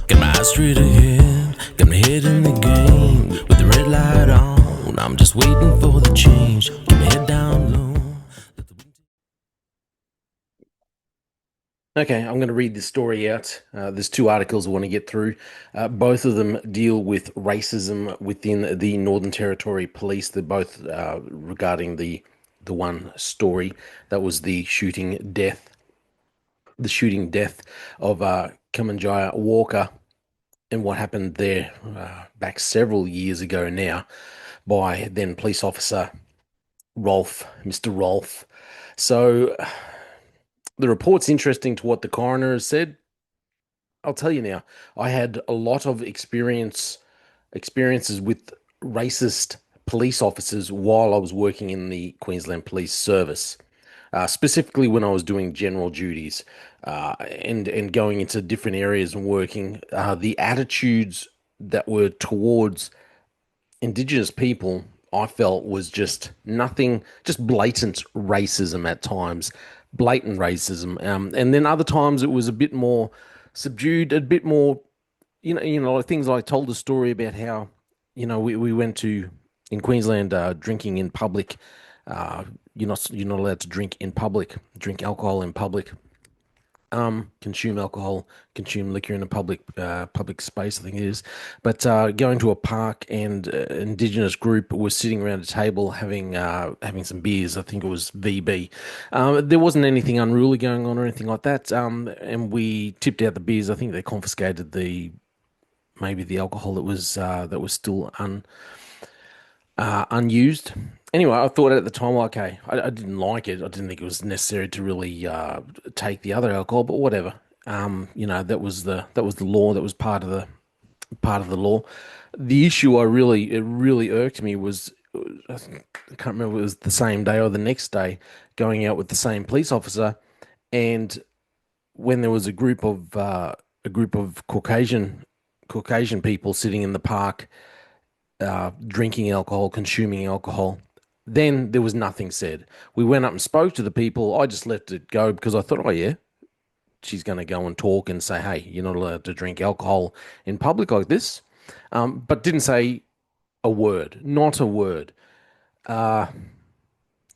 Got my eyes straight ahead, got my head in the game. With the red light on, I'm just waiting for the change. Keep my head down low. Okay, I'm going to read this story out. There's two articles I want to get through. Both of them deal with racism within the Northern Territory Police. They're both regarding the one story that was the shooting death of Kumanjayi Walker, and what happened there back several years ago now by then police officer Rolfe, Mr. Rolfe. So the report's interesting to what the coroner has said. I'll tell you now, I had a lot of experiences with racist police officers while I was working in the Queensland Police Service, specifically when I was doing general duties and going into different areas and working. The attitudes that were towards Indigenous people, I felt was just nothing, just blatant racism at times, blatant racism. And then other times it was a bit more subdued, a bit more, like things like I told a story about how, we went to in Queensland drinking in public. You're not allowed to drink in public, drink alcohol in public, consume alcohol, consume liquor in a public space, I think it is. But going to a park and an Indigenous group was sitting around a table having some beers. I think it was VB. There wasn't anything unruly going on or anything like that. And we tipped out the beers. I think they confiscated maybe the alcohol that was still unused. Anyway, I thought at the time, okay, I didn't like it. I didn't think it was necessary to really take the other alcohol, but whatever. That was the law. That was part of the law. The issue it really irked me was I can't remember if it was the same day or the next day, going out with the same police officer, and when there was a group of Caucasian people sitting in the park, drinking alcohol, consuming alcohol. Then there was nothing said. We went up and spoke to the people. I just let it go because I thought, oh yeah, she's going to go and talk and say, hey, you're not allowed to drink alcohol in public like this. But didn't say a word, not a word. Uh,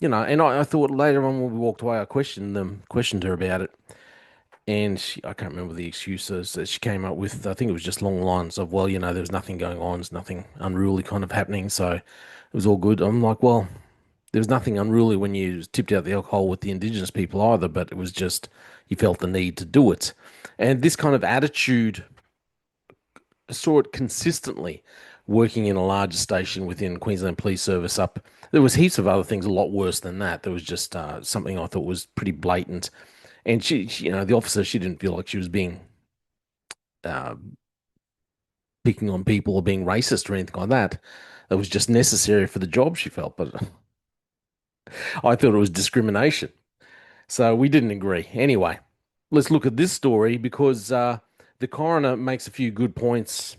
and I thought later on when we walked away, I questioned her about it. And I can't remember the excuses that she came up with. I think it was just long lines of, well, there was nothing going on. There's nothing unruly kind of happening. So it was all good. I'm like, well, there was nothing unruly when you tipped out the alcohol with the Indigenous people either, but it was just you felt the need to do it. And this kind of attitude, I saw it consistently working in a larger station within Queensland Police Service up. There was heaps of other things a lot worse than that. There was just something I thought was pretty blatant. And she, the officer, she didn't feel like she was being uh, picking on people or being racist or anything like that. That was just necessary for the job, she felt. But I thought it was discrimination. So we didn't agree. Anyway, let's look at this story because the coroner makes a few good points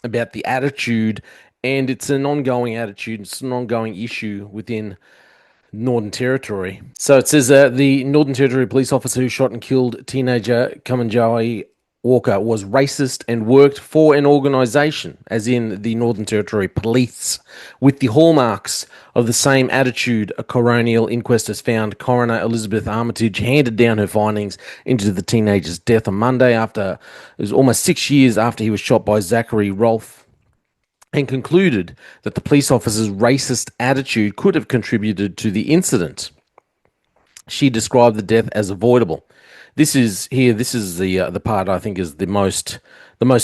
about the attitude, and it's an ongoing attitude. It's an ongoing issue within Northern Territory. So it says the Northern Territory police officer who shot and killed teenager Kumanjayi Walker was racist and worked for an organisation, as in the Northern Territory Police, with the hallmarks of the same attitude. A coronial inquest has found Coroner Elizabeth Armitage handed down her findings into the teenager's death on Monday it was almost 6 years after he was shot by Zachary Rolfe, and concluded that the police officer's racist attitude could have contributed to the incident. She described the death as avoidable. This is the part I think is the most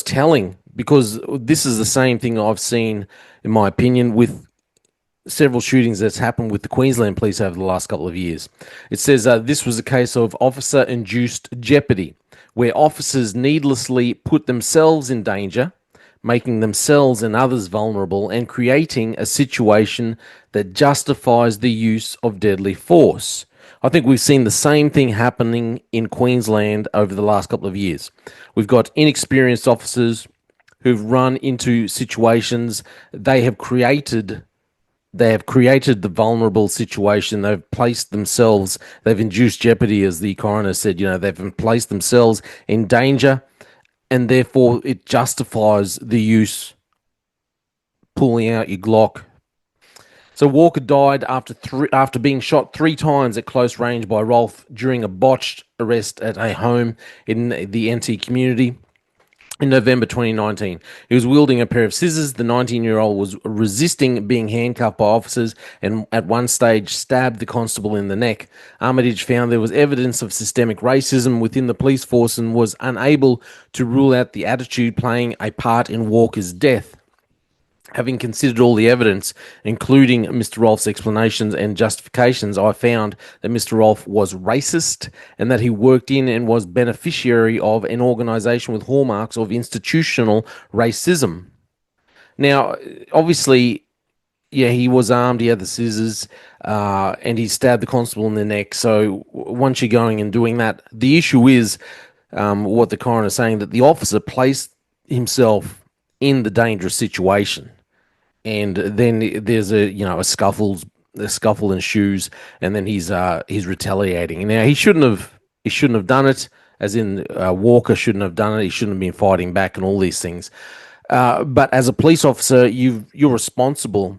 telling, because this is the same thing I've seen, in my opinion, with several shootings that's happened with the Queensland police over the last couple of years. It says this was a case of officer-induced jeopardy, where officers needlessly put themselves in danger, making themselves and others vulnerable, and creating a situation that justifies the use of deadly force. I think we've seen the same thing happening in Queensland over the last couple of years. We've got inexperienced officers who've run into situations. They have created the vulnerable situation. They've placed themselves, they've induced jeopardy, as the coroner said, they've placed themselves in danger, and therefore it justifies the use, pulling out your Glock. So Walker died after being shot 3 times at close range by Rolfe during a botched arrest at a home in the NT community in November 2019. He was wielding a pair of scissors. The 19-year-old was resisting being handcuffed by officers and at one stage stabbed the constable in the neck. Armitage found there was evidence of systemic racism within the police force and was unable to rule out the attitude playing a part in Walker's death. Having considered all the evidence, including Mr. Rolfe's explanations and justifications, I found that Mr. Rolfe was racist and that he worked in and was beneficiary of an organisation with hallmarks of institutional racism. Now, obviously, yeah, he was armed, he had the scissors, and he stabbed the constable in the neck. So once you're going and doing that, the issue is what the coroner is saying, that the officer placed himself in the dangerous situation. And then there's a scuffle ensues, and then he's retaliating. Now he shouldn't have done it, as in Walker shouldn't have done it. He shouldn't have been fighting back and all these things. But as a police officer, you're responsible.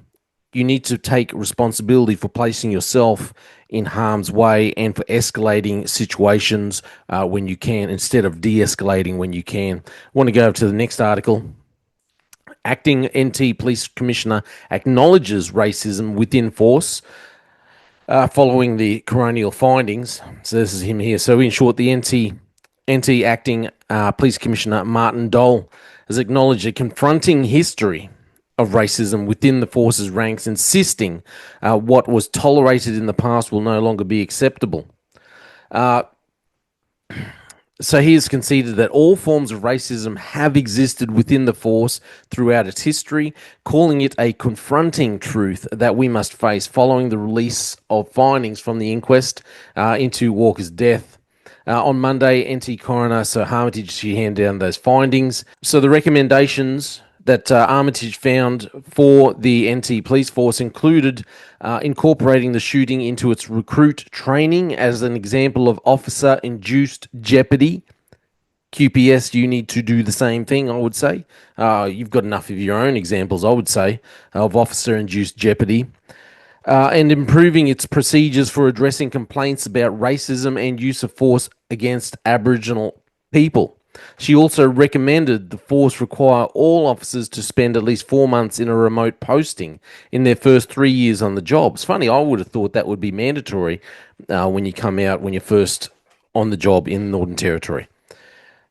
You need to take responsibility for placing yourself in harm's way and for escalating situations when you can, instead of de-escalating when you can. I want to go to the next article. Acting NT Police Commissioner acknowledges racism within force following the coronial findings. So this is him here. So in short, the NT Acting Police Commissioner Martin Dole has acknowledged a confronting history of racism within the force's ranks, insisting what was tolerated in the past will no longer be acceptable. So he has conceded that all forms of racism have existed within the force throughout its history, calling it a confronting truth that we must face following the release of findings from the inquest into Walker's death. On Monday, NT Coroner Armitage handed down those findings. So the recommendations that Armitage found for the NT police force included incorporating the shooting into its recruit training as an example of officer-induced jeopardy. QPS, you need to do the same thing, I would say. You've got enough of your own examples, I would say, of officer-induced jeopardy. And improving its procedures for addressing complaints about racism and use of force against Aboriginal people. She also recommended the force require all officers to spend at least 4 months in a remote posting in their first 3 years on the job. It's funny, I would have thought that would be mandatory when you come out, when you're first on the job in the Northern Territory.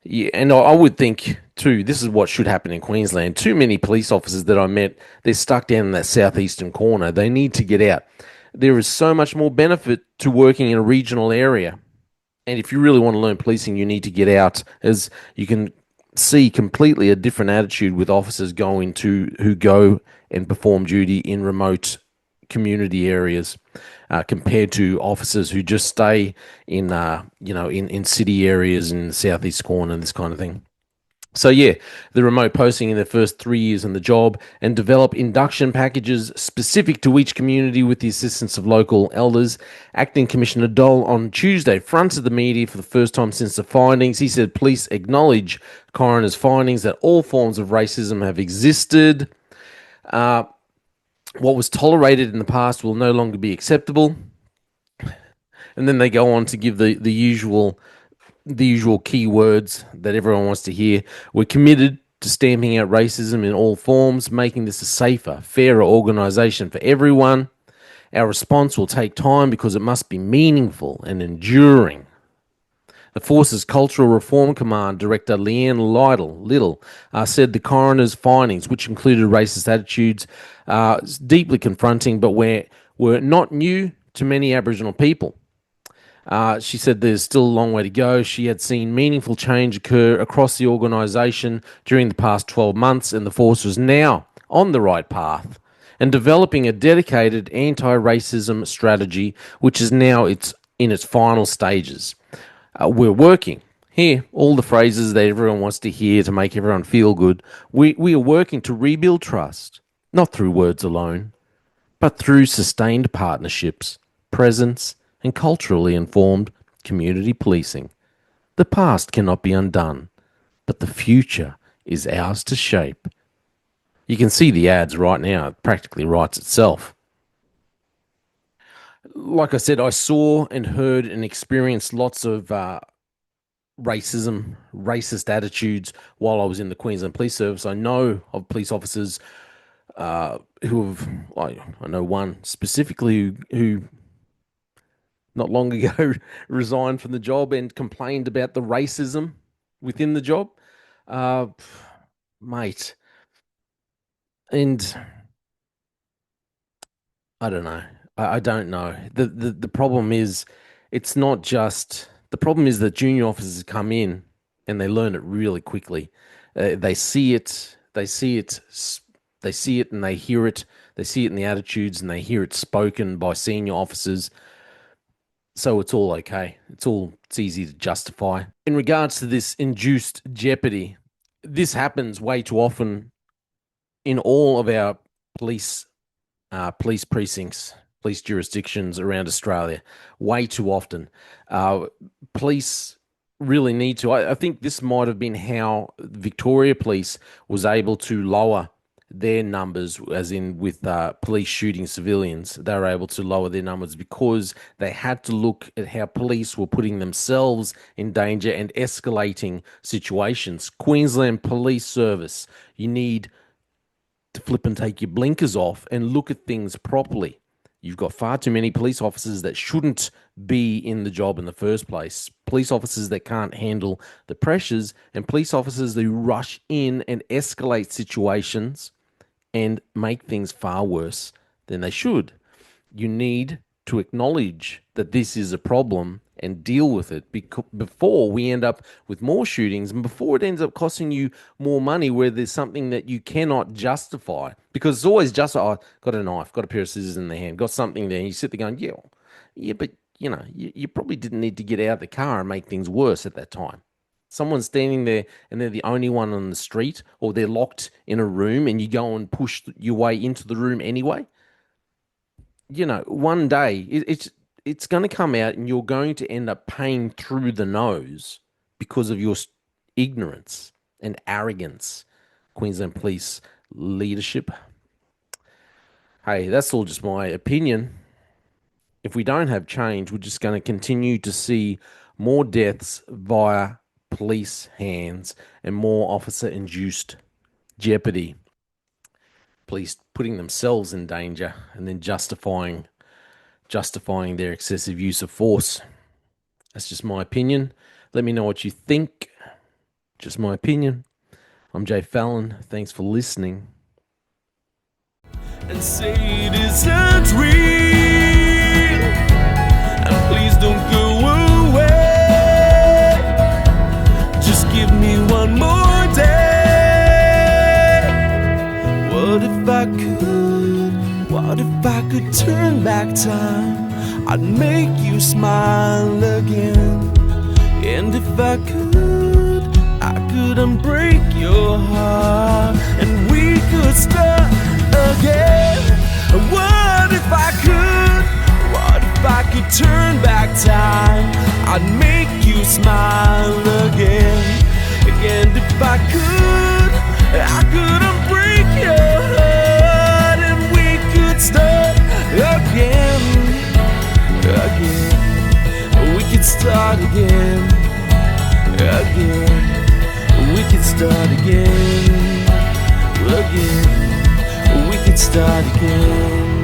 Yeah, and I would think, too, this is what should happen in Queensland. Too many police officers that I met, they're stuck down in that southeastern corner. They need to get out. There is so much more benefit to working in a regional area. And if you really want to learn policing, you need to get out, as you can see completely a different attitude with officers who go and perform duty in remote community areas compared to officers who just stay in city areas in the southeast corner and this kind of thing. So yeah, the remote posting in their first 3 years on the job, and develop induction packages specific to each community with the assistance of local elders. Acting Commissioner Dole on Tuesday fronted the media for the first time since the findings. He said police acknowledge coroner's findings that all forms of racism have existed. What was tolerated in the past will no longer be acceptable. And then they go on to give the usual key words that everyone wants to hear. We're committed to stamping out racism in all forms, making this a safer, fairer organisation for everyone. Our response will take time because it must be meaningful and enduring. The Force's Cultural Reform Command Director Leanne Little said the coroner's findings, which included racist attitudes, deeply confronting, but were not new to many Aboriginal people. She said there's still a long way to go. She had seen meaningful change occur across the organisation during the past 12 months, and the Force was now on the right path and developing a dedicated anti-racism strategy, which is now in its final stages. We're working. Here, all the phrases that everyone wants to hear to make everyone feel good. We are working to rebuild trust, not through words alone, but through sustained partnerships, presence, and culturally informed community policing. The past cannot be undone, but the future is ours to shape. You can see the ads right now. It practically writes itself. Like I said, I saw and heard and experienced lots of racism, racist attitudes while I was in the Queensland Police Service. I know of police officers who have, I know one specifically who not long ago resigned from the job and complained about the racism within the job. Mate. And I don't know. I don't know. The problem is, it's not just the problem is that junior officers come in and they learn it really quickly. They see it. They see it. They see it and they hear it. They see it in the attitudes and they hear it spoken by senior officers. So it's all okay. It's easy to justify. In regards to this induced jeopardy, this happens way too often in all of our police precincts, police jurisdictions around Australia, way too often. Police really need to. I think this might have been how Victoria Police was able to lower their numbers, as in with police shooting civilians. They were able to lower their numbers because they had to look at how police were putting themselves in danger and escalating situations. Queensland Police Service, you need to flip and take your blinkers off and look at things properly. You've got far too many police officers that shouldn't be in the job in the first place. Police officers that can't handle the pressures, and police officers who rush in and escalate situations and make things far worse than they should. You need to acknowledge that this is a problem and deal with it before we end up with more shootings and before it ends up costing you more money where there's something that you cannot justify. Because it's always just, oh, got a knife, got a pair of scissors in the hand, got something there, and you sit there going, yeah, but you probably didn't need to get out of the car and make things worse at that time. Someone's standing there and they're the only one on the street, or they're locked in a room and you go and push your way into the room anyway. One day it's going to come out and you're going to end up paying through the nose because of your ignorance and arrogance. Queensland Police leadership. Hey, that's all just my opinion. If we don't have change, we're just going to continue to see more deaths via police hands and more officer-induced jeopardy. Police putting themselves in danger and then justifying their excessive use of force. That's just my opinion. Let me know what you think. Just my opinion. I'm j-fallon. Thanks for listening. And say it isn't real. And please don't go away. Just give me one more day. What if I could? What if I could turn back time? I'd make you smile again. And if I could unbreak your heart, and we could start again. What if I could? What if I could turn back time? I'd make you smile again. And if I could unbreak your heart, and we could start again. We could start again. We could start again. We could start again.